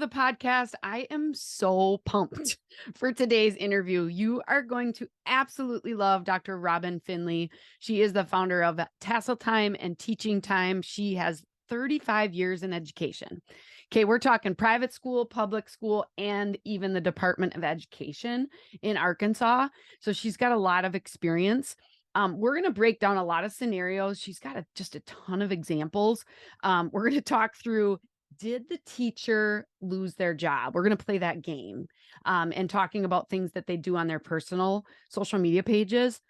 the podcast. I am so pumped for today's interview. You are going to absolutely love Dr. Robin Finley. She is the founder of TASSELTime and TEACHINGTime. She has 35 years in education. Okay, we're talking private school, public school, and even the Department of Education in Arkansas. So she's got a lot of experience. We're going to break down a lot of scenarios. She's got just a ton of examples. We're going to talk through, did the teacher lose their job? We're going to play that game and talking about things that they do on their personal social media pages.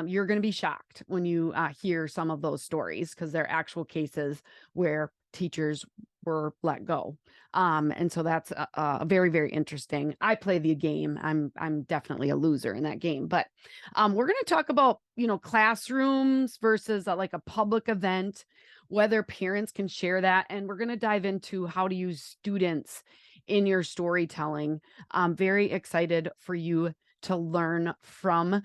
You're going to be shocked when you hear some of those stories because they're actual cases where teachers were let go. And so that's very, very interesting. I play the game. I'm definitely a loser in that game, but we're going to talk about, classrooms versus like a public event, whether parents can share that. And we're going to dive into how to use students in your storytelling. I'm very excited for you to learn from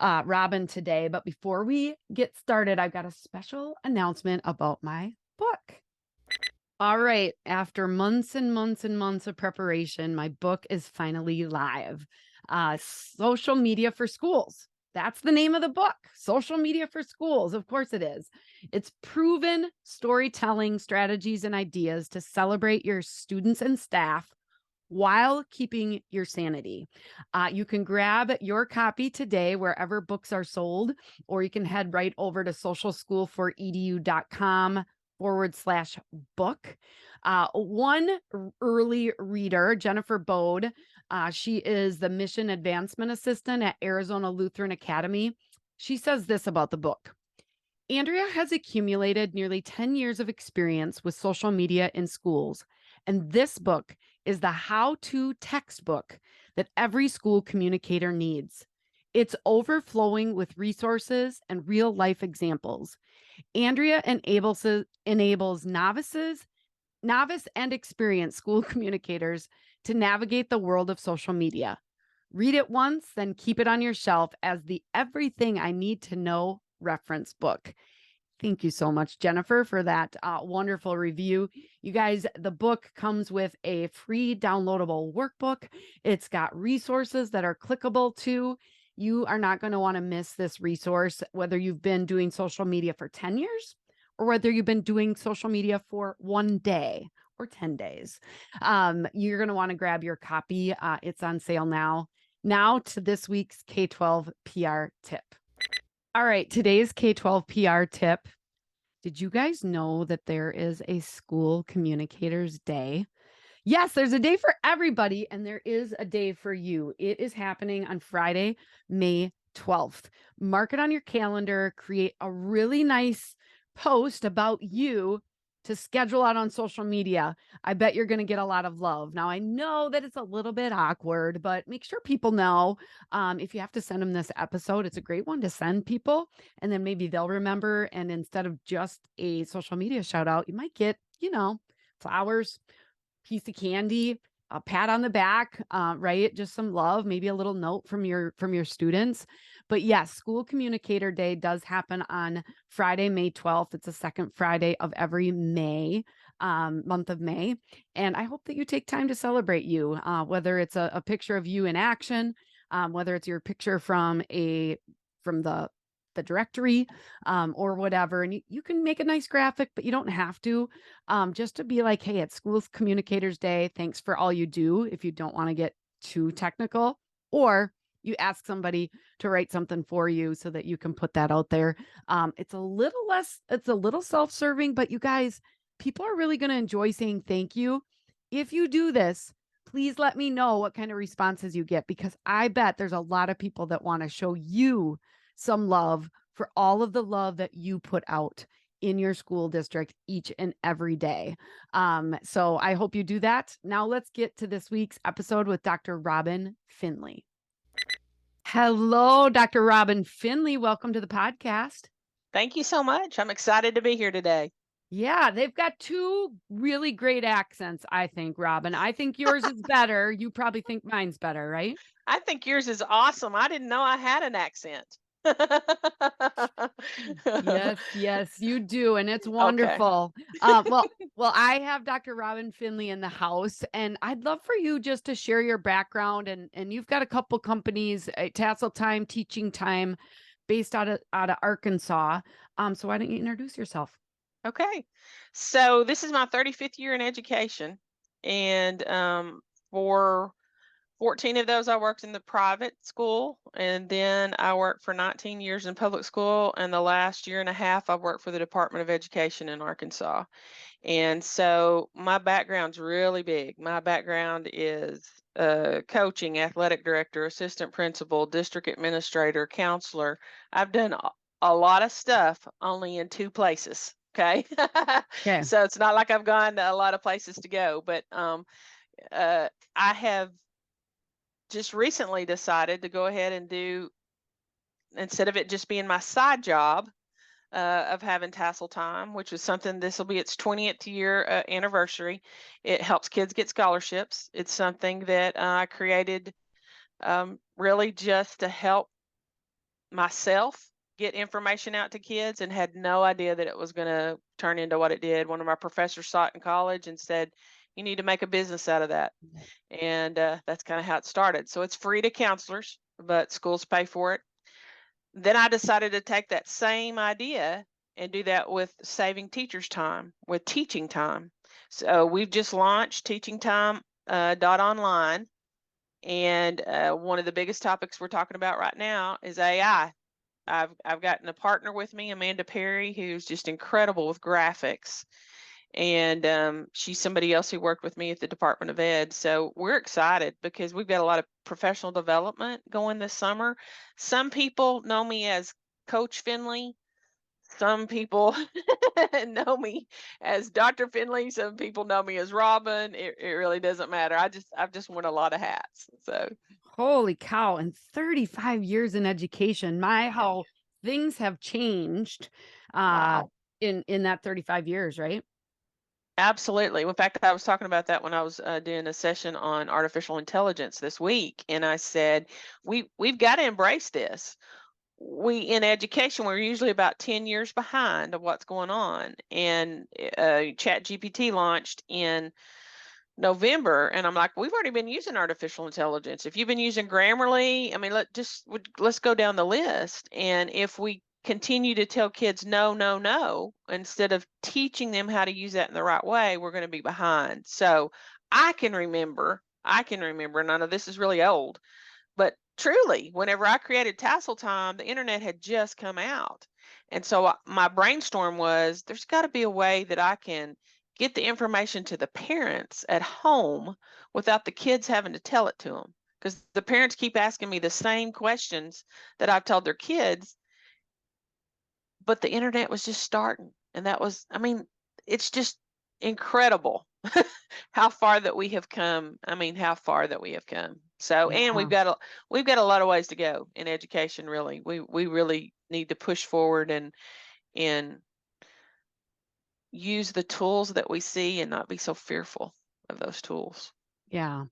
Robin today. But before we get started, I've got a special announcement about my book. All right. After months and months and months of preparation, my book is finally live. Social Media for Schools. That's the name of the book. Social Media for Schools. Of course it is. It's proven storytelling strategies and ideas to celebrate your students and staff while keeping your sanity. You can grab your copy today wherever books are sold, or you can head right over to socialschoolforedu.com/book. One early reader, Jennifer Bode, she is the Mission Advancement Assistant at Arizona Lutheran Academy. She says this about the book. Andrea has accumulated nearly 10 years of experience with social media in schools, and this book is the how-to textbook that every school communicator needs. It's overflowing with resources and real-life examples. Andrea enables novice and experienced school communicators to navigate the world of social media. Read it once, then keep it on your shelf as the Everything I Need to Know reference book. Thank you so much, Jennifer, for that wonderful review. You guys, the book comes with a free downloadable workbook. It's got resources that are clickable too. You are not going to want to miss this resource, whether you've been doing social media for 10 years or whether you've been doing social media for 1 day or 10 days. You're going to want to grab your copy. It's on sale now. Now to this week's K-12 PR tip. All right, today's K-12 PR tip. Did you guys know that there is a School Communicators Day? Yes, there's a day for everybody, and there is a day for you. It is happening on Friday, May 12th. Mark it on your calendar, create a really nice post about you to schedule out on social media. I bet you're going to get a lot of love. Now, I know that it's a little bit awkward, but make sure people know if you have to send them this episode, it's a great one to send people, and then maybe they'll remember. And instead of just a social media shout out, you might get, flowers, piece of candy, a pat on the back, right? Just some love, maybe a little note from your students. But yes, School Communicator Day does happen on Friday, May 12th. It's the second Friday of every month of May. And I hope that you take time to celebrate you, whether it's a picture of you in action, whether it's your picture from the directory or whatever. And you can make a nice graphic, but you don't have to, just to be like, hey, it's School Communicators Day. Thanks for all you do. If you don't want to get too technical, or you ask somebody to write something for you so that you can put that out there. It's a little self-serving, but you guys, people are really going to enjoy saying thank you. If you do this, please let me know what kind of responses you get, because I bet there's a lot of people that want to show you some love for all of the love that you put out in your school district each and every day. So I hope you do that. Now let's get to this week's episode with Dr. Robin Finley. Hello, Dr. Robin Finley. Welcome to the podcast. Thank you so much. I'm excited to be here today. Yeah, they've got two really great accents, I think, Robin. I think yours is better. You probably think mine's better, right? I think yours is awesome. I didn't know I had an accent. Yes, yes, you do, and it's Okay. wonderful. Well, I have Dr. Robin Finley in the house, and I'd love for you just to share your background, and you've got a couple companies, TASSELTime, Teaching Time, based out of Arkansas. So why don't you introduce yourself? Okay. So this is my 35th year in education, and for 14 of those I worked in the private school, and then I worked for 19 years in public school, and the last year and a half I've worked for the Department of Education in Arkansas. And so my background's really big. My background is coaching, athletic director, assistant principal, district administrator, counselor. I've done a lot of stuff only in two places. Okay. Okay. So it's not like I've gone to a lot of places to go, but I have just recently decided to go ahead and do, instead of it just being my side job, of having Tassel Time, which is something, this will be its 20th year anniversary. It helps kids get scholarships. It's something that I created really just to help myself get information out to kids, and had no idea that it was going to turn into what it did. One of my professors saw it in college and said, "You need to make a business out of that." And that's kind of how it started. So it's free to counselors, but schools pay for it. Then I decided to take that same idea and do that with saving teachers time, with teaching time. So we've just launched teaching time dot online, and one of the biggest topics we're talking about right now is AI. I've gotten a partner with me, Amanda Perry, who's just incredible with graphics, and she's somebody else who worked with me at the Department of Ed. So we're excited because we've got a lot of professional development going this summer. Some people know me as Coach Finley. Some people know me as Dr. Finley. Some people know me as Robin. It really doesn't matter. I've just worn a lot of hats. So Holy cow, and 35 years in education. My, yeah. how things have changed uh Wow. in that 35 years, right? Absolutely. In fact, I was talking about that when I was doing a session on artificial intelligence this week, and I said we've got to embrace this. We in education, we're usually about 10 years behind of what's going on, and Chat GPT launched in November, and I'm like, we've already been using artificial intelligence. If you've been using Grammarly, I mean, let's go down the list. And if we continue to tell kids no, no, no, instead of teaching them how to use that in the right way, we're going to be behind. So I can remember, and I know this is really old, but truly, whenever I created Tassel Time, the internet had just come out. And so my brainstorm was, there's got to be a way that I can get the information to the parents at home without the kids having to tell it to them. Because the parents keep asking me the same questions that I've told their kids, but the internet was just starting. And that was, I mean, it's just incredible how far that we have come. I mean, how far that we have come. So, and Yeah. we've got a lot of ways to go in education. Really, we really need to push forward and use the tools that we see and not be so fearful of those tools. Yeah.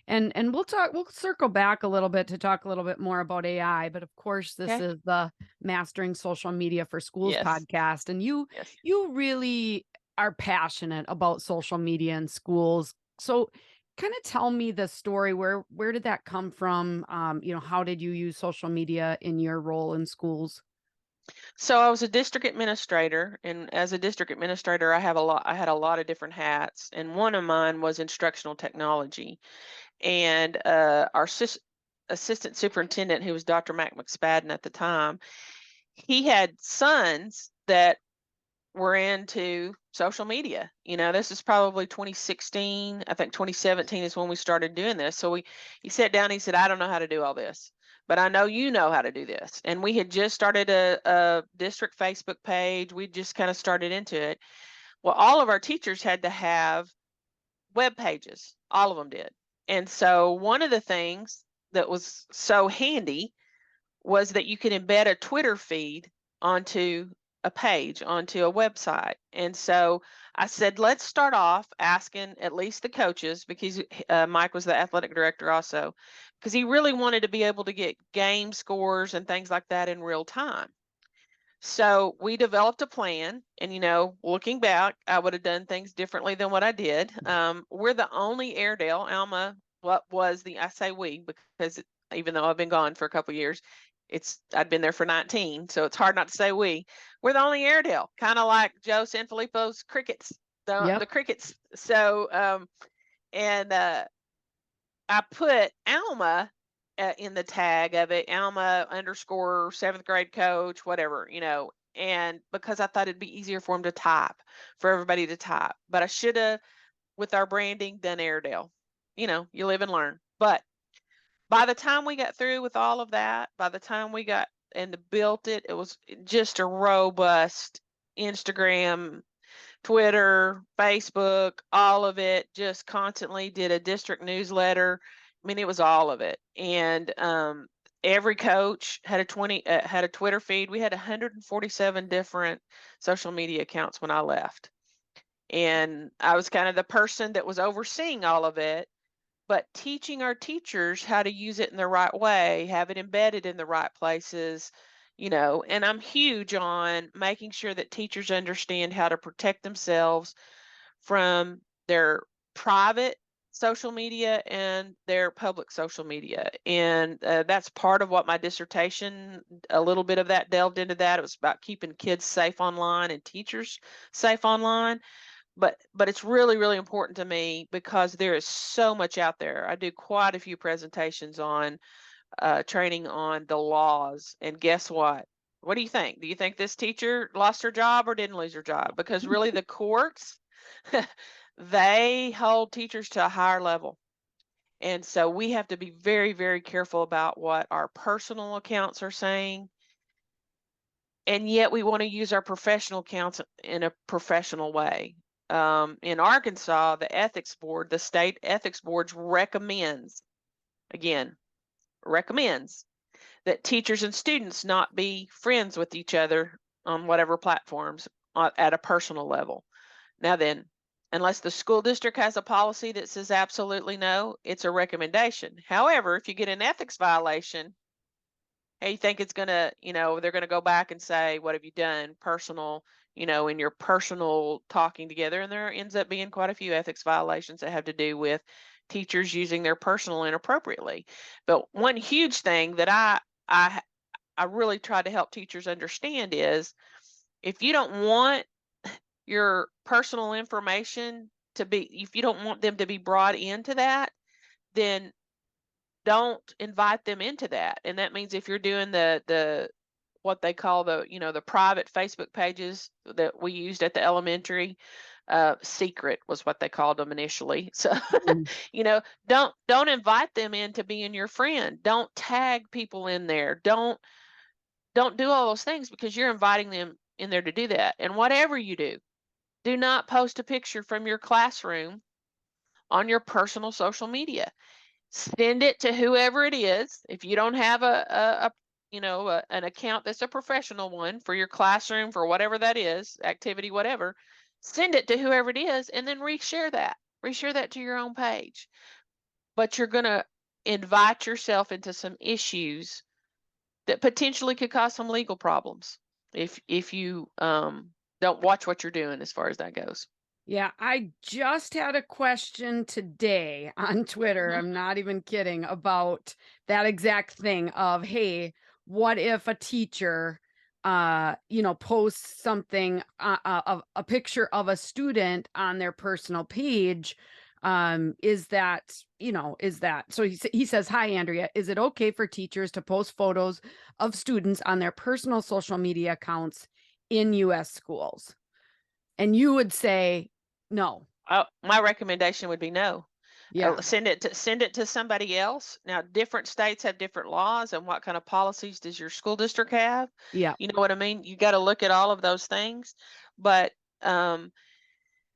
And we'll circle back a little bit to talk a little bit more about AI, but of course this Okay. is the Mastering Social Media for Schools Yes. podcast, and you Yes. you really are passionate about social media in schools. So kind of tell me the story. Where did that come from? How did you use social media in your role in schools? So I was a district administrator, and as a district administrator, I had a lot of different hats, and one of mine was instructional technology. And our assistant superintendent, who was Dr. Mac McSpadden at the time, he had sons that were into social media. You know, this is probably 2016. I think 2017 is when we started doing this. So he sat down, he said, "I don't know how to do all this, but I know you know how to do this." And we had just started a district Facebook page. We just kind of started into it. Well, all of our teachers had to have web pages. All of them did. And so one of the things that was so handy was that you could embed a Twitter feed onto a page onto a website. And so I said, let's start off asking at least the coaches, because Mike was the athletic director also, because he really wanted to be able to get game scores and things like that in real time. So we developed a plan, and looking back, I would have done things differently than what I did. We're the only Airedale, Alma. What was the? I say we because even though I've been gone for a couple years, I'd been there for 19, so it's hard not to say we. We're the only Airedale, kind of like Joe Sanfilippo's crickets, the Yep. the crickets. So and I put Alma in the tag of it, Alma underscore 7th grade coach, whatever, and because I thought it'd be easier for them to type, for everybody to type. But I should have, with our branding, done Airedale. You live and learn. But by the time we got through with all of that, by the time we got and built it, it was just a robust Instagram, Twitter, Facebook, all of it, just constantly did a district newsletter. I mean, it was all of it. And every coach had had a Twitter feed. We had 147 different social media accounts when I left. And I was kind of the person that was overseeing all of it, but teaching our teachers how to use it in the right way, have it embedded in the right places, and I'm huge on making sure that teachers understand how to protect themselves from their private social media and their public social media. And that's part of what my dissertation, a little bit of that delved into that. It was about keeping kids safe online and teachers safe online. But it's really, really important to me because there is so much out there. I do quite a few presentations on training on the laws. And guess what? What do you think? Do you think this teacher lost her job or didn't lose her job? Because really the courts, they hold teachers to a higher level. And so we have to be very, very careful about what our personal accounts are saying. And yet we want to use our professional accounts in a professional way. In Arkansas, the ethics board, the state ethics boards recommends that teachers and students not be friends with each other on whatever platforms at a personal level. Now then, unless the school district has a policy that says absolutely no, it's a recommendation. However, if you get an ethics violation, hey, you think it's gonna, they're gonna go back and say, what have you done personal, in your personal talking together. And there ends up being quite a few ethics violations that have to do with teachers using their personal inappropriately. But one huge thing that I really try to help teachers understand is if you don't want your personal information to be, if you don't want them to be brought into that, then don't invite them into that. And that means if you're doing the what they call the private Facebook pages that we used at the elementary, secret was what they called them initially. So Mhm. don't invite them in to being your friend. Don't tag people in there. Don't do all those things because you're inviting them in there to do that. And whatever you do not post a picture from your classroom on your personal social media. Send it to whoever it is. If you don't have an account that's a professional one for your classroom, for whatever that is, activity, whatever, send it to whoever it is and then reshare that. Reshare that to your own page. But you're going to invite yourself into some issues that potentially could cause some legal problems if you don't watch what you're doing as far as that goes. Yeah, I just had a question today on Twitter. Mhm. I'm not even kidding about that exact thing of, hey, what if a teacher posts something of a picture of a student on their personal page? Is that, is that so he says, "Hi Andrea, is it okay for teachers to post photos of students on their personal social media accounts in US schools?" And you would say, no. My recommendation would be no. Yeah. Send it to somebody else. Now, different states have different laws, and what kind of policies does your school district have? Yeah. You know what I mean? You got to look at all of those things. But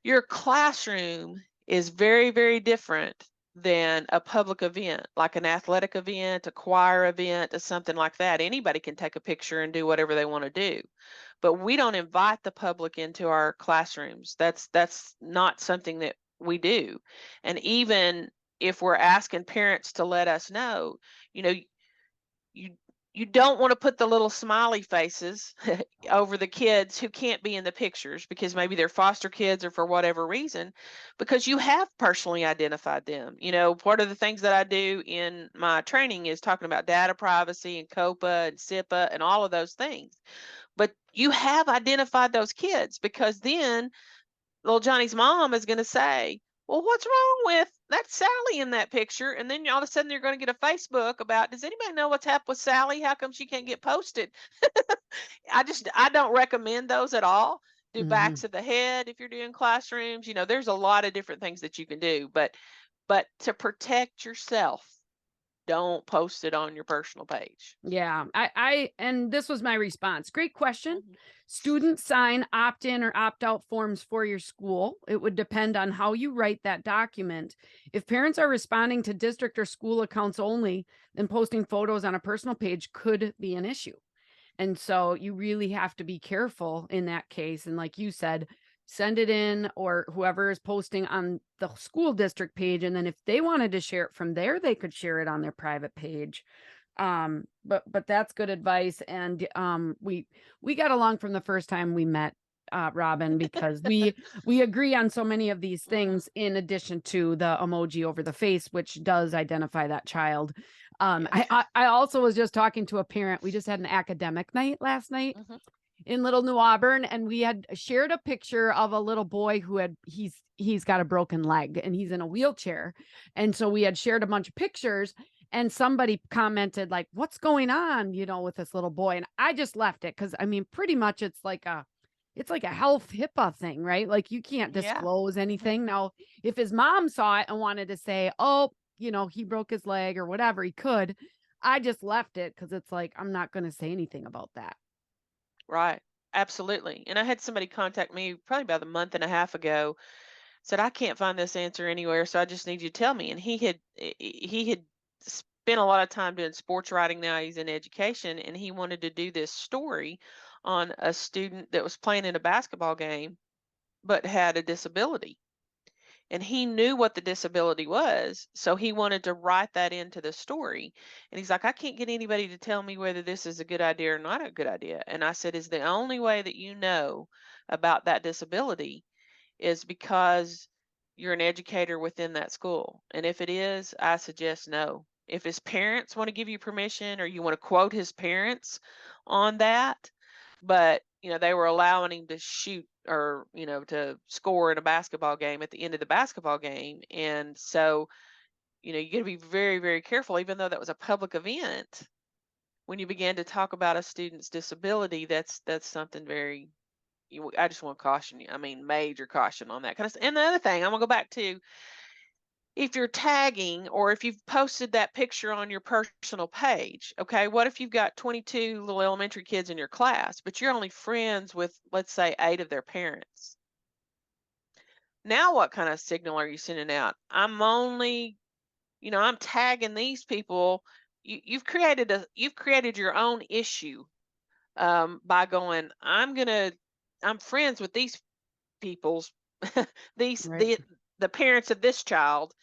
your classroom is very, very different than a public event, like an athletic event, a choir event, or something like that. Anybody can take a picture and do whatever they want to do. But we don't invite the public into our classrooms. That's not something that we do. And even if we're asking parents to let us know, you know, you you don't want to put the little smiley faces over the kids who can't be in the pictures because maybe they're foster kids or for whatever reason, because you have personally identified them. Part of the things that I do in my training is talking about data privacy and COPA and SIPA and all of those things. But you have identified those kids, because then little Johnny's mom is going to say, well, what's wrong with that Sally in that picture? And then all of a sudden you're going to get a Facebook about, does anybody know what's happened with Sally? How come she can't get posted? I don't recommend those at all. Do Hmm. backs of the head if you're doing classrooms. There's a lot of different things that you can do, but to protect yourself, don't post it on your personal page. Yeah, and this was my response. Great question. Mhm. Students sign opt in or opt out forms for your school. It would depend on how you write that document. If parents are responding to district or school accounts only, then posting photos on a personal page could be an issue. And so you really have to be careful in that case. And like you said, send it in, or whoever is posting on the school district page. And then if they wanted to share it from there, they could share it on their private page. But that's good advice. And we got along from the first time we met, Robin, because we agree on so many of these Mhm. things, in addition to the emoji over the face, which does identify that child. Yes. I also was just talking to a parent. We just had an academic night last night Mhm. in Little New Auburn, and we had shared a picture of a little boy who he's got a broken leg and he's in a wheelchair. And so we had shared a bunch of pictures, and somebody commented like, what's going on, with this little boy? And I just left it, because I mean, pretty much it's like a health HIPAA thing, right? Like, you can't Yeah. disclose Mhm. anything. Now, if his mom saw it and wanted to say, oh, he broke his leg or whatever, he could. I just left it because it's like, I'm not going to say anything about that. Right. Absolutely. And I had somebody contact me probably about a month and a half ago, said, I can't find this answer anywhere, so I just need you to tell me. And he had spent a lot of time doing sports writing. Now he's in education, and he wanted to do this story on a student that was playing in a basketball game but had a disability. And he knew what the disability was, so he wanted to write that into the story. And he's like, I can't get anybody to tell me whether this is a good idea or not a good idea. And I said, is the only way that you know about that disability is because you're an educator within that school? And if it is, I suggest no. If his parents want to give you permission, or you want to quote his parents on that, but they were allowing him to shoot, or to score in a basketball game at the end of the basketball game. And so you got to be very, very careful, even though that was a public event. When you begin to talk about a student's disability, that's something very, I just want to caution you. I mean, major caution on that kind of stuff. And the other thing, I'm gonna go back to, if you're tagging, or if you've posted that picture on your personal page, okay, what if you've got 22 little elementary kids in your class, but you're only friends with, let's say, 8 of their parents? Now, what kind of signal are you sending out? I'm tagging these people. You've created your own issue, by going, I'm friends with these people's these Right. the parents of this child,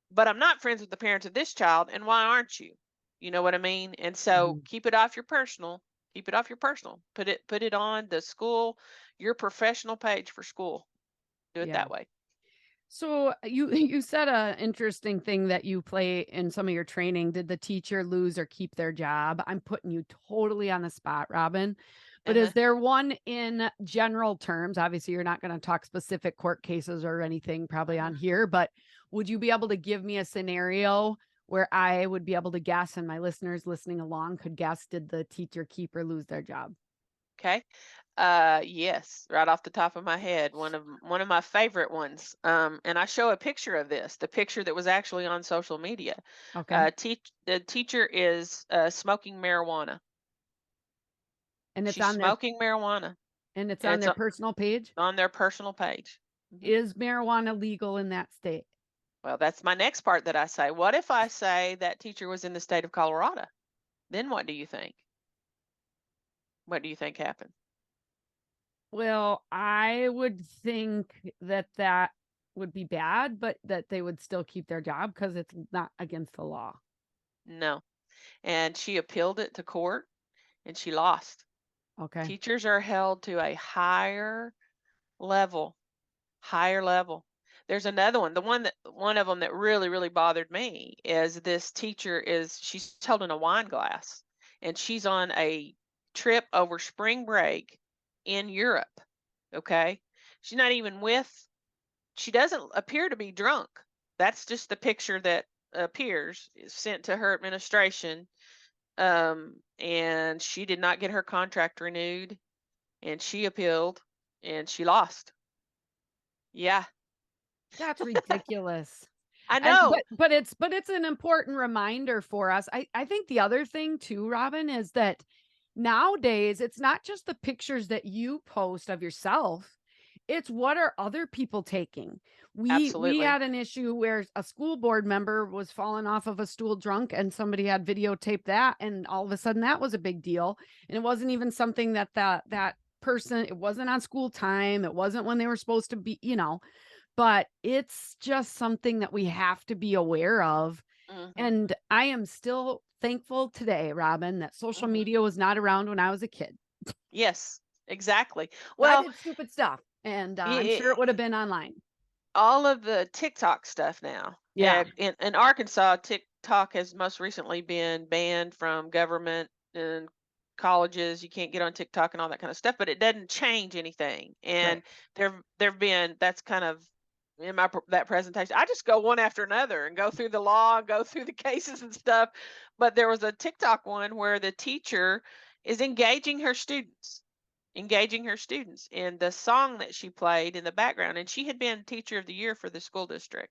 but I'm not friends with the parents of this child, and why aren't you? You know what I mean? And so Mhm. keep it off your personal. Keep it off your personal. Put it on the school, your professional page for school. Do it Yeah. that way. So you said a interesting thing that you play in some of your training. Did the teacher lose or keep their job? I'm putting you totally on the spot, Robin. But Uh-huh. is there one in general terms? Obviously, you're not going to talk specific court cases or anything probably Uh-huh. on here, but would you be able to give me a scenario where I would be able to guess, and my listeners listening along could guess, did the teacher keep or lose their job? Okay. Yes, right off the top of my head, one of my favorite ones. And I show a picture of this, the picture that was actually on social media. Okay. The teacher is smoking marijuana. And it's She's on their smoking marijuana, and it's personal page. on their personal page. Mhm. Is marijuana legal in that state? Well, that's my next part that I say. What if I say that teacher was in the state of Colorado? Then what do you think? What do you think happened? Well, I would think that that would be bad, but that they would still keep their job because it's not against the law. No. And she appealed it to court and she lost. Okay. Teachers are held to a level, higher level. There's another one. One of them that really, really bothered me is this teacher she's holding a wine glass and she's on a trip over spring break in Europe. Okay. She's not even she doesn't appear to be drunk. That's just the picture that appears is sent to her administration. And she did not get her contract renewed and she appealed and she lost. Yeah, That's ridiculous. I And know. but it's an important reminder for us. I think the other thing too, Robin, is that nowadays it's not just the pictures that you post of yourself. It's what are other people taking? We Absolutely. had an issue where a school board member was falling off of a stool drunk and somebody had videotaped that and all of a sudden that was a big deal. And it wasn't even something that person, it wasn't on school time, it wasn't when they were supposed to be, but it's just something that we have to be aware of. Mhm, And I am still thankful today, Robin, that social mhm. media was not around when I was a kid. Yes, exactly. I Well, did stupid stuff, and I'm I sure it would have been online. all of the TikTok stuff now, Yeah, in Arkansas, TikTok has most recently been banned from government and colleges. You can't get on TikTok and all that kind of stuff, but it doesn't change anything. right. And there've been that's kind of in that presentation. I just go one after another and go through the law, go through the cases and stuff. But there was a TikTok one where the teacher is engaging her students in the song that she played in the background, and she had been teacher of the year for the school district.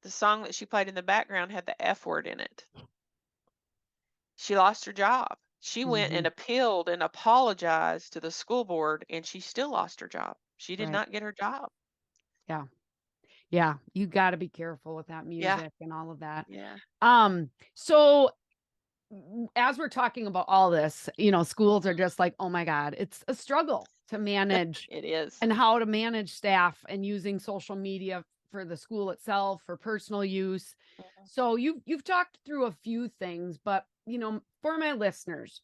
The song that she played in the background had the F word in it. She lost her job. She went Mhm. and appealed and apologized to the school board, and she still lost her job. She did Right. not get her job. Yeah. Yeah. You got to be careful with that Yeah, music and all of that. yeah. So as we're talking about all this, schools are Mhm. just like, oh my God, it's a struggle to manage It is. and how to manage staff and using social media for the school itself for personal use. Mhm. So you've talked through a few things, but for my listeners,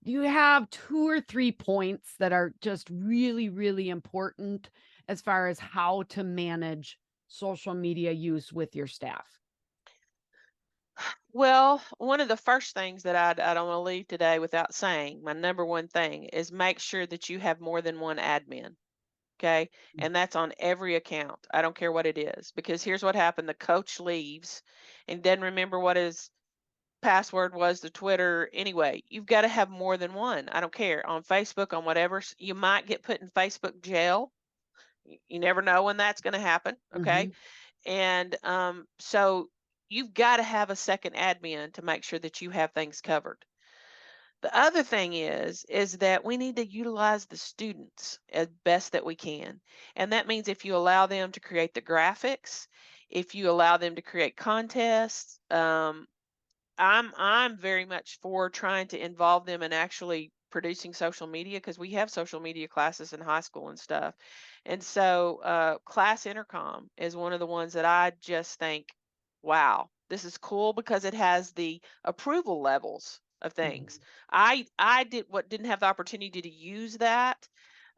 do you have two or three points that are just really, really important as far as how to manage social media use with your staff? Well, one of the first things that I don't want to leave today without saying, my number one thing is make sure that you have more than one admin. Okay. Mm. And that's on every account. I don't care what it is. Because here's what happened. The coach leaves and doesn't remember what his password was to Twitter. Anyway, you've got to have more than one. I don't care. On Facebook, on whatever. You might get put in Facebook jail. You never know when that's going to happen. Okay. Mhm. And so you've got to have a second admin to make sure that you have things covered. The other thing is that we need to utilize the students as best that we can. And that means if you allow them to create the graphics, if you allow them to create contests, I'm very much for trying to involve them in actually producing social media because we have social media classes in high school and stuff. And so class intercom is one of the ones that I just think, wow, this is cool because it has the approval levels of things. Mhm. I didn't have the opportunity to use that.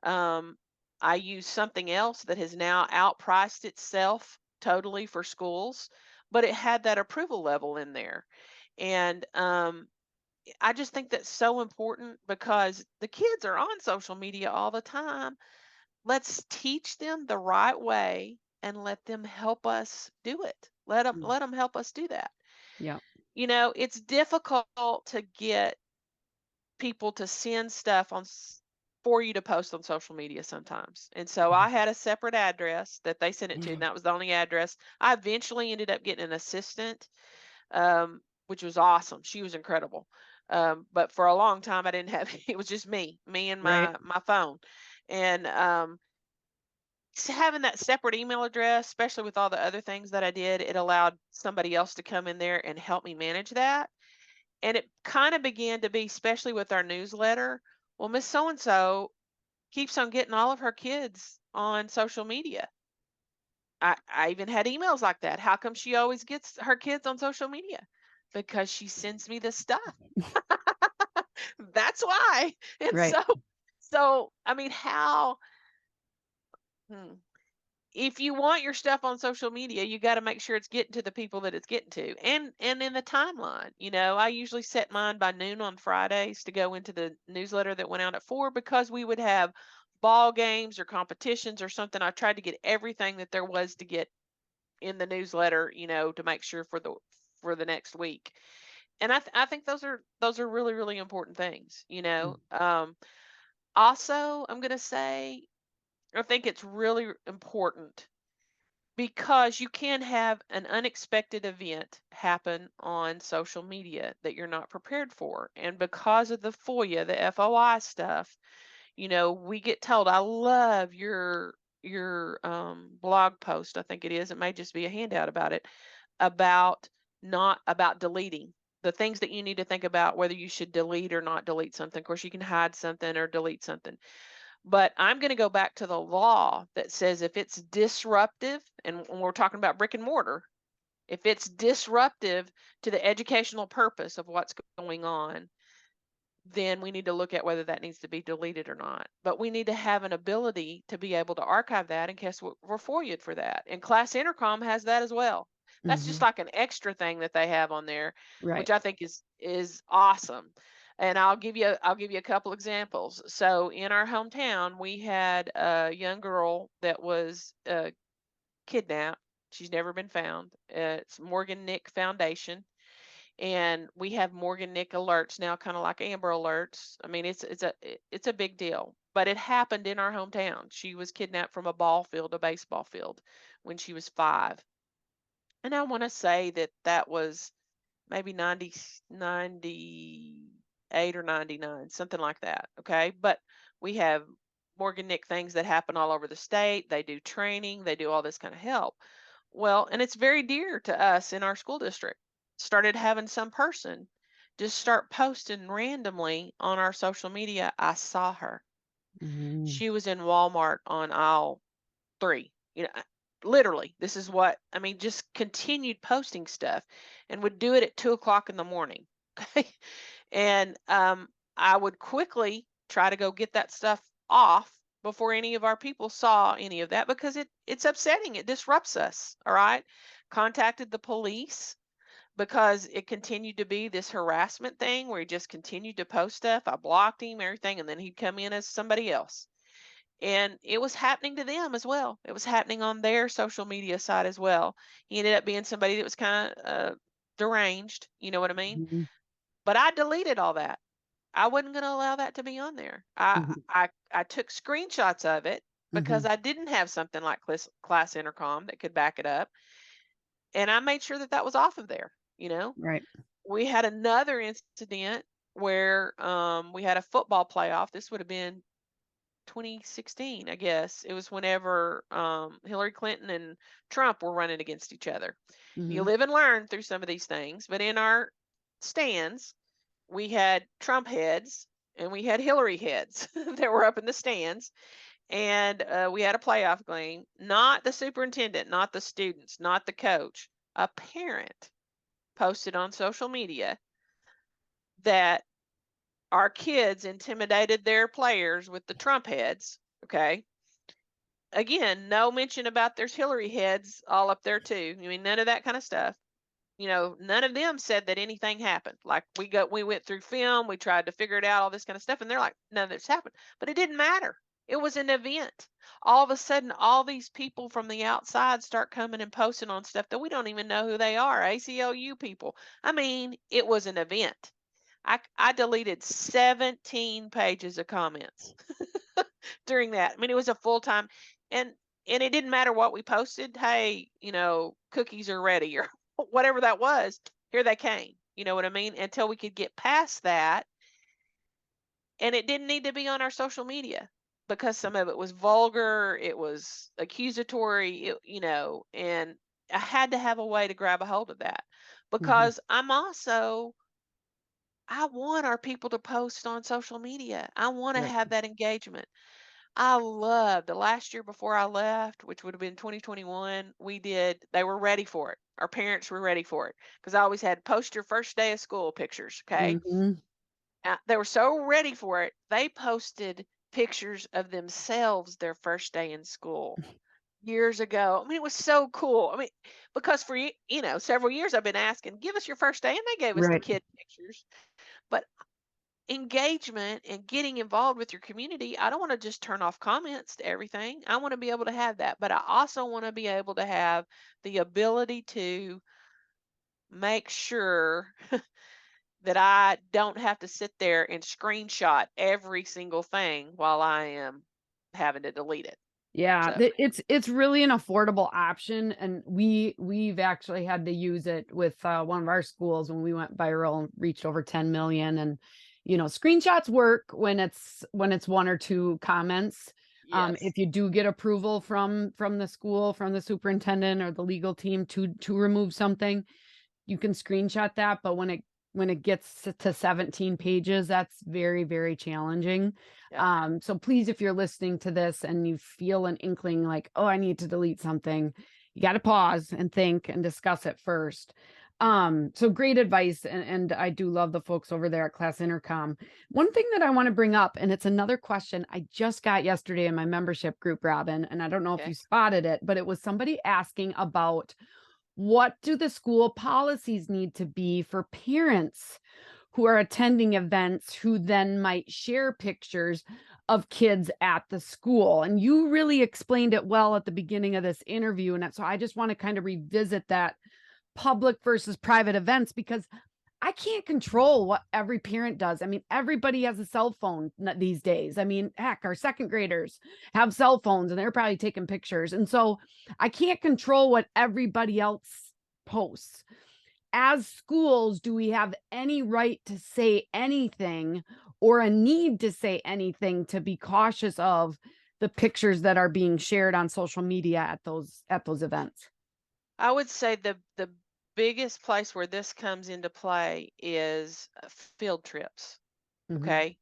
Um, I use something else that has now outpriced itself totally for schools, but it had that approval level in there. And I just think that's so important because the kids are on social media all the time. Let's teach them the right way and let them help us do it. Mm. Let them help us do that. Yeah. It's difficult to get people to send stuff for you to post on social media sometimes. And so I had a separate address that they sent it to, and Mhm. that was the only address. I eventually ended up getting an assistant, which was awesome. She was incredible. But for a long time, I didn't have. It was just me and Right. my phone, and having that separate email address, especially with all the other things that I did, it allowed somebody else to come in there and help me manage that. And it kind of began to be, especially with our newsletter. Well, Miss So and so keeps on getting all of her kids on social media. I even had emails like that. How come she always gets her kids on social media? Because she sends me this stuff. That's why. And Right. so I mean, hmm, if you want your stuff on social media, you got to make sure it's getting to the people that it's getting to, and in the timeline. I usually set mine by noon on Fridays to go into the newsletter that went out at 4, because we would have ball games or competitions or something. I tried to get everything that there was to get in the newsletter, to make sure for the next week. And I think those are really, really important things. Mm. Also, I'm gonna say, I think it's really important, because you can have an unexpected event happen on social media that you're not prepared for. And because of the FOIA, the FOI stuff, we get told, I love your blog post, I think it is. It may just be a handout about it, about not about deleting the things that you need to think about, whether you should delete or not delete something. Of course, you can hide something or delete something. But I'm going to go back to the law that says if it's disruptive, and when we're talking about brick and mortar, if it's disruptive to the educational purpose of what's going on, then we need to look at whether that needs to be deleted or not. But we need to have an ability to be able to archive that in case we're FOIA'd for that. And Class Intercom has that as well. That's just Mhm. like an extra thing that they have on there, Right. which I think is awesome. And I'll give you a couple examples. So in our hometown, we had a young girl that was kidnapped. She's never been found. It's Morgan Nick Foundation, and we have Morgan Nick alerts now, kind of like Amber alerts. I mean, it's a big deal, but it happened in our hometown. She was kidnapped from a baseball field, when she was 5, and I want to say that was maybe 98 or 99, something like that. Okay, but we have Morgan Nick things that happen all over the state. They do training, they do all this kind of help. Well, and it's very dear to us in our school district. Started having some person just start posting randomly on our social media. I saw her. Mhm. She was in Walmart on aisle 3. Literally, this is what I mean, just continued posting stuff, and would do it at 2 o'clock in the morning. Okay. And I would quickly try to go get that stuff off before any of our people saw any of that, because it's upsetting. It disrupts us. All right. Contacted the police, because it continued to be this harassment thing where he just continued to post stuff. I blocked him, everything, and then he'd come in as somebody else. And it was happening to them as well. It was happening on their social media side as well. He ended up being somebody that was kind of deranged, you know what I mean? Mhm. But I deleted all that. I wasn't going to allow that to be on there. Mhm. I took screenshots of it, because Mhm. I didn't have something like class intercom that could back it up, and I made sure that that was off of there. Right. We had another incident where we had a football playoff. This would have been 2016, I guess. It was whenever Hillary Clinton and Trump were running against each other. You Mhm. live and learn through some of these things. But in our stands, we had Trump heads and we had Hillary heads that were up in the stands. And we had a playoff game. Not the superintendent, not the students, not the coach. A parent posted on social media that our kids intimidated their players with the Trump heads. Okay. Again, no mention about there's Hillary heads all up there too. I mean, none of that kind of stuff. None of them said that anything happened. Like we went through film, we tried to figure it out, all this kind of stuff, and they're like, none of this happened. But it didn't matter. It was an event. All of a sudden, all these people from the outside start coming and posting on stuff that we don't even know who they are. ACLU people. I mean, it was an event. I deleted 17 pages of comments during that. I mean, it was a full time, and it didn't matter what we posted. Hey, cookies are ready, or whatever that was. Here they came. You know what I mean? Until we could get past that, and it didn't need to be on our social media. because some of it was vulgar, it was accusatory, and I had to have a way to grab a hold of that Mhm. because I want our people to post on social media. I want to Right. have that engagement. I love the last year before I left, which would have been 2021, they were ready for it. Our parents were ready for it because I always had post your first day of school pictures. Okay. Mhm. They were so ready for it. They posted pictures of themselves their first day in school years ago. I mean, it was so cool. I mean, because for several years I've been asking, give us your first day, and they gave us the Right. kid pictures. But engagement and getting involved with your community, I don't want to just turn off comments to everything. I want to be able to have that, but I also want to be able to have the ability to make sure that I don't have to sit there and screenshot every single thing while I am having to delete it. Yeah, So, it's really an affordable option, and we've actually had to use it with one of our schools when we went viral and reached over 10 million. And screenshots work when it's one or two comments. yes. If you do get approval from the school, from the superintendent or the legal team to remove something, you can screenshot that, but when it gets to 17 pages, that's very, very challenging. Yep. So please, if you're listening to this and you feel an inkling like, oh, I need to delete something, you got to pause and think and discuss it first. So great advice. And I do love the folks over there at Class Intercom. One thing that I want to bring up, and it's another question I just got yesterday in my membership group, Robin, and I don't know if you Okay. spotted it, but it was somebody asking about what do the school policies need to be for parents who are attending events who then might share pictures of kids at the school? And you really explained it well at the beginning of this interview. And so I just want to kind of revisit that public versus private events, because I can't control what every parent does. I mean, everybody has a cell phone these days. I mean, heck, our second graders have cell phones and they're probably taking pictures. And so I can't control what everybody else posts. As schools, do we have any right to say anything or a need to say anything to be cautious of the pictures that are being shared on social media at those events? I would say the biggest place where this comes into play is field trips. Mhm. Okay.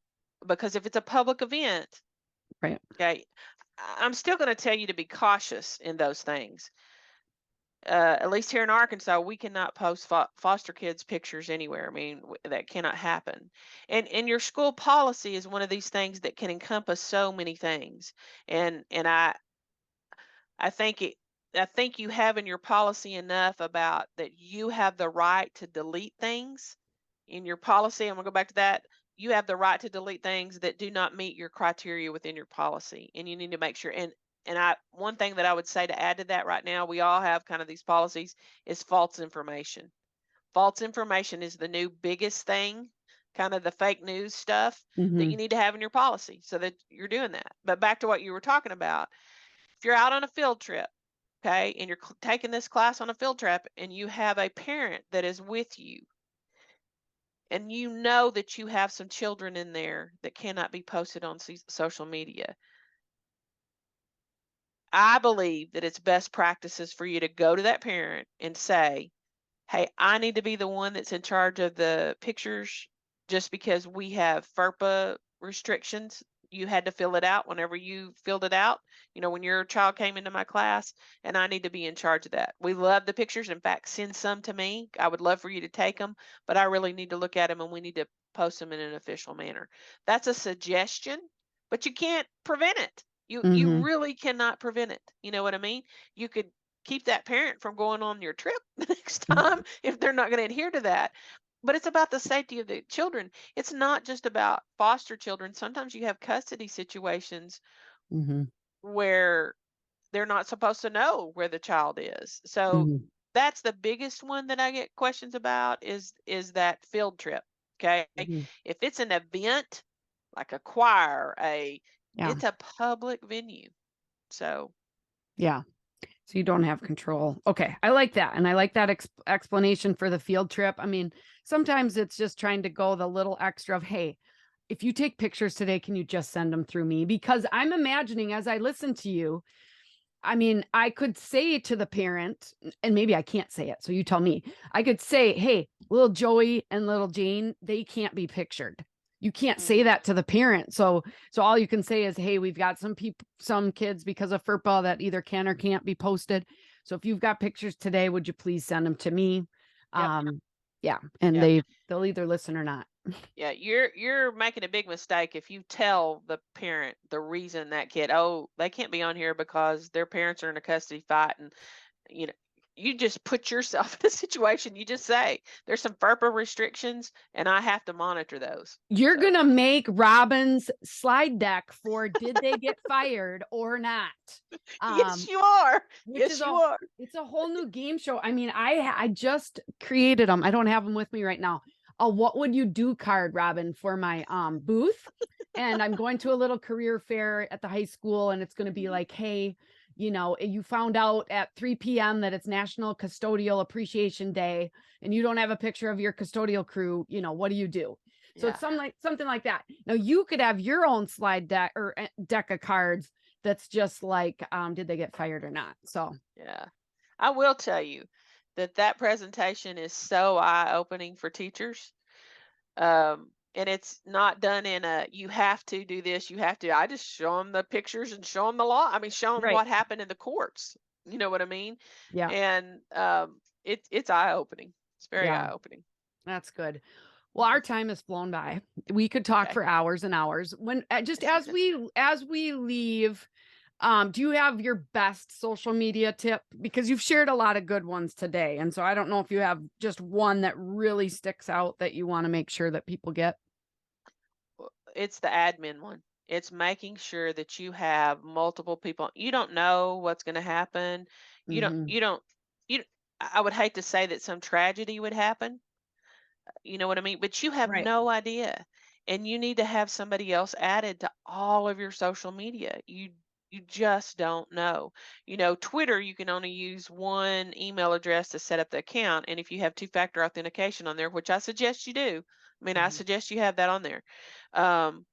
Because if it's a public event, Right. okay, I'm still going to tell you to be cautious in those things. At least here in Arkansas, we cannot post foster kids pictures anywhere. I mean, that cannot happen. And your school policy is one of these things that can encompass so many things. And I think it I think you have in your policy enough about that you have the right to delete things in your policy. I'm gonna go back to that. You have the right to delete things that do not meet your criteria within your policy. And you need to make sure and I one thing that I would say to add to that right now, we all have kind of these policies, is false information. False information is the new biggest thing, kind of the fake news stuff that you Mhm. need to have in your policy so that you're doing that. But back to what you were talking about, if you're out on a field trip, okay, and you're taking this class on a field trip and you have a parent that is with you and you know that you have some children in there that cannot be posted on social media, I believe that it's best practices for you to go to that parent and say, hey, I need to be the one that's in charge of the pictures just because we have FERPA restrictions. You had to fill it out whenever you filled it out, when your child came into my class, and I need to be in charge of that. We love the pictures. In fact, send some to me. I would love for you to take them, but I really need to look at them and we need to post them in an official manner. That's a suggestion, but you can't prevent it. You Mhm. really cannot prevent it. You know what I mean? You could keep that parent from going on your trip the next time if they're not going to adhere to that. But it's about the safety of the children. It's not just about foster children. Sometimes you have custody situations Mhm. where they're not supposed to know where the child is. So Mhm. that's the biggest one that I get questions about is that field trip. Okay. Mhm. If it's an event like a choir, Yeah. it's a public venue. So Yeah. So you don't have control. Okay. I like that. And I like that explanation for the field trip. I mean, sometimes it's just trying to go the little extra of, hey, if you take pictures today, can you just send them through me? Because I'm imagining as I listen to you, I mean, I could say to the parent, and maybe I can't say it, so you tell me. I could say, "Hey, little Joey and little Jane, they can't be pictured." You can't say Mhm. that to the parent. So all you can say is, "Hey, we've got some kids because of FERPA that either can or can't be posted. So if you've got pictures today, would you please send them to me?" Yep. Yeah, and Yep. they'll either listen or not. Yeah, you're making a big mistake if you tell the parent the reason that kid, oh, they can't be on here because their parents are in a custody fight, and you know, you just put yourself in a situation. You just say there's some FERPA restrictions, and I have to monitor those. You're So gonna make Robin's slide deck for did they get fired or not? yes, Um, you are. which Yes, is you a are. it's a whole new game show. I mean, I just created them. I don't have them with me right now. A what would you do card, Robin, for my booth. And I'm going to a little career fair at the high school, and it's going to be Mhm. like, hey, you found out at 3 p.m. that it's National Custodial Appreciation Day, and you don't have a picture of your custodial crew. What do you do? So Yeah, it's something like that. Now you could have your own slide deck or deck of cards that's just like, did they get fired or not? So yeah. I will tell you that that presentation is so eye-opening for teachers. And it's not done in a you have to do this, you have to. I just show them the pictures and show them the law. I mean, show them right. what happened in the courts. You know what I mean? Yeah. And it's eye-opening. It's very Yeah. eye-opening. That's good. Well, Mhm. our time has flown by. We could talk Okay. for hours and hours. When just as we leave, do you have your best social media tip? Because you've shared a lot of good ones today. And so I don't know if you have just one that really sticks out that you want to make sure that people get. It's the admin one. It's making sure that you have multiple people. You don't know what's going to happen. You don't. Hmm. You don't. You. I would hate to say that some tragedy would happen. You know what I mean? But you have Right. no idea. And you need to have somebody else added to all of your social media. You just don't know. Twitter, you can only use one email address to set up the account. And if you have two-factor authentication on there, which I suggest you do, I mean, I Hmm. suggest you have that on there. Um,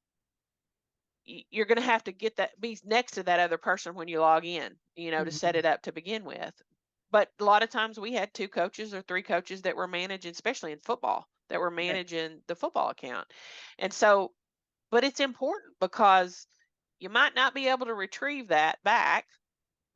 you're going to have to get that be next to that other person when you log in, to set Hmm. it up to begin with. But a lot of times we had two coaches or three coaches that were managing, especially in football, that were Right. managing the football account. And so, but it's important because you might not be able to retrieve that back.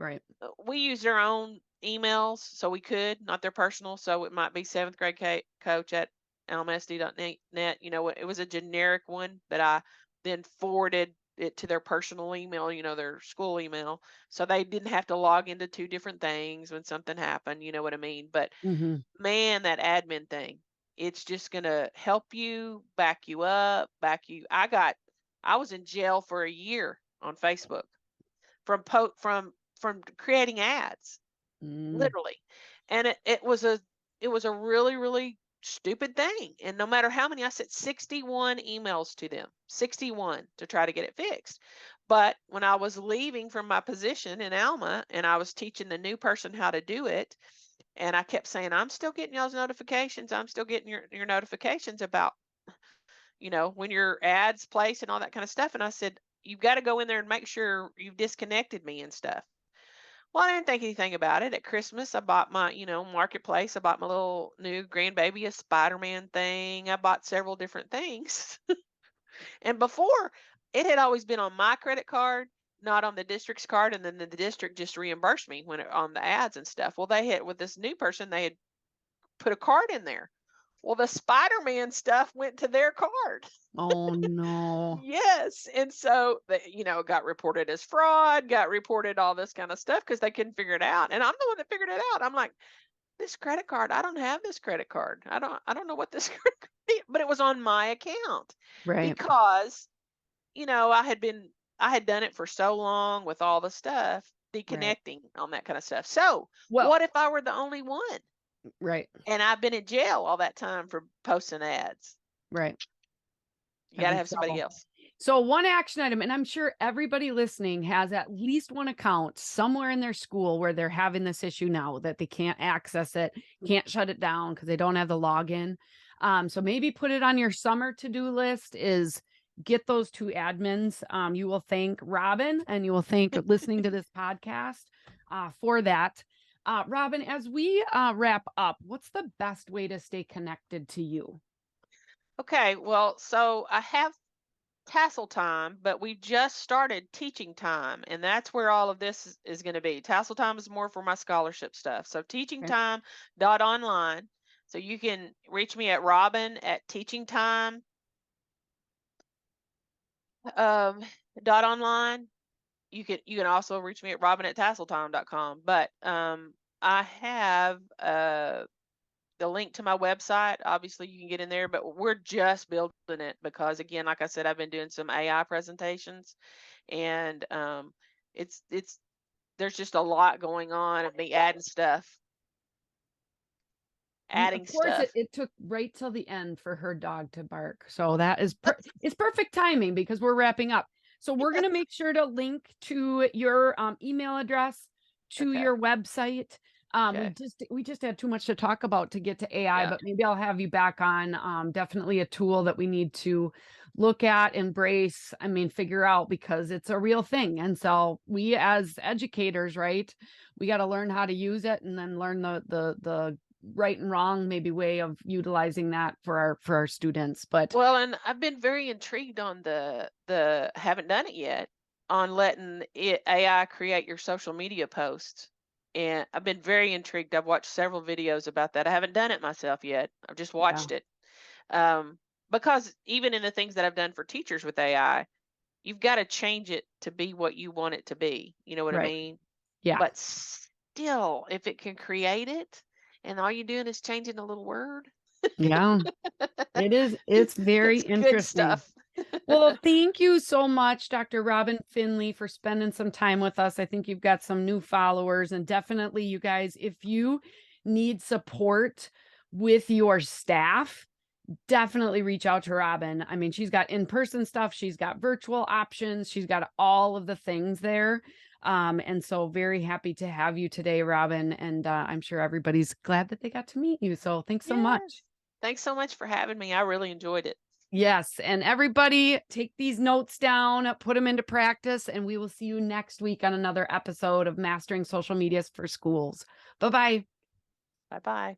Right. We used our own emails, so we could, not their personal. So it might be seventh grade coach at lmsd.net. It was a generic one that I then forwarded it to their personal email, their school email. So they didn't have to log into two different things when something happened. You know what I mean? But Hmm. man, that admin thing, it's just going to help you, back you up, I was in jail for a year on Facebook from creating ads, Mm. literally. And it was a really, really stupid thing. And no matter how many, I sent 61 emails to them, 61 to try to get it fixed. But when I was leaving from my position in Alma and I was teaching the new person how to do it, and I kept saying, I'm still getting y'all's notifications. I'm still getting your notifications about, when your ads place and all that kind of stuff. And I said, you've got to go in there and make sure you've disconnected me and stuff. Well, I didn't think anything about it. At Christmas, I bought my, marketplace. I bought my little new grandbaby a Spider-Man thing. I bought several different things. And before, it had always been on my credit card, not on the district's card. And then the district just reimbursed me on the ads and stuff. Well, they had, with this new person, they had put a card in there. Well, the Spider-Man stuff went to their card. Oh no. Yes, and so it got reported as fraud, got reported all this kind of stuff because they couldn't figure it out. And I'm the one that figured it out. I'm like, this credit card, I don't have this credit card. I don't know what this credit card is, but it was on my account Right. because I had done it for so long with all the stuff, Right. deconnecting on that kind of stuff. So Well, what if I were the only one right. and I've been in jail all that time for posting ads? Right. You I'd got to be in have somebody trouble. else. So one action item, and I'm sure everybody listening has at least one account somewhere in their school where they're having this issue now that they can't access it, can't shut it down because they don't have the login. So maybe put it on your summer to-do list is get those two admins. You will thank Robin and you will thank listening to this podcast for that. Robin, as we wrap up, what's the best way to stay connected to you? Okay, well, so I have tassel time, but we just started teaching time, and that's where all of this is going to be. Tassel time is more for my scholarship stuff. So teaching Okay. time dot online. So you can reach me at Robin at teachingtime um, dot online. You can also reach me at Robin at tasseltime.com. But I have the link to my website. Obviously, you can get in there, but we're just building it because, again, like I said, I've been doing some AI presentations, and it's there's just a lot going on of me And of adding course, stuff. it took right till the end for her dog to bark. So that is it's perfect timing because we're wrapping up. So we're going to make sure to link to your email address, to Okay. your website. We Okay. just had too much to talk about to get to AI, Yeah. but maybe I'll have you back on. Definitely a tool that we need to look at, embrace, I mean, figure out because it's a real thing. And so we as educators, right, we got to learn how to use it and then learn the right and wrong maybe way of utilizing that for our students. But Well, and I've been very intrigued on the haven't done it yet, on letting AI create your social media posts. And I've been very intrigued. I've watched several videos about that. I haven't done it myself yet. I've just yeah, watched it. Because even in the things that I've done for teachers with AI, you've got to change it to be what you want it to be. You know what I right, mean? yeah, But still, if it can create it and all you're doing is changing a little word, yeah, it is, it's very it's good interesting. stuff. Well, thank you so much, Dr. Robin Finley, for spending some time with us. I think you've got some new followers, and definitely, you guys, if you need support with your staff, definitely reach out to Robin. I mean, she's got in-person stuff, she's got virtual options, she's got all of the things there. And so very happy to have you today, Robin. And I'm sure everybody's glad that they got to meet you. So thanks so Yes. much. Thanks so much for having me. I really enjoyed it. Yes. And everybody take these notes down, put them into practice, and we will see you next week on another episode of Mastering Social Medias for Schools. Bye-bye. Bye bye.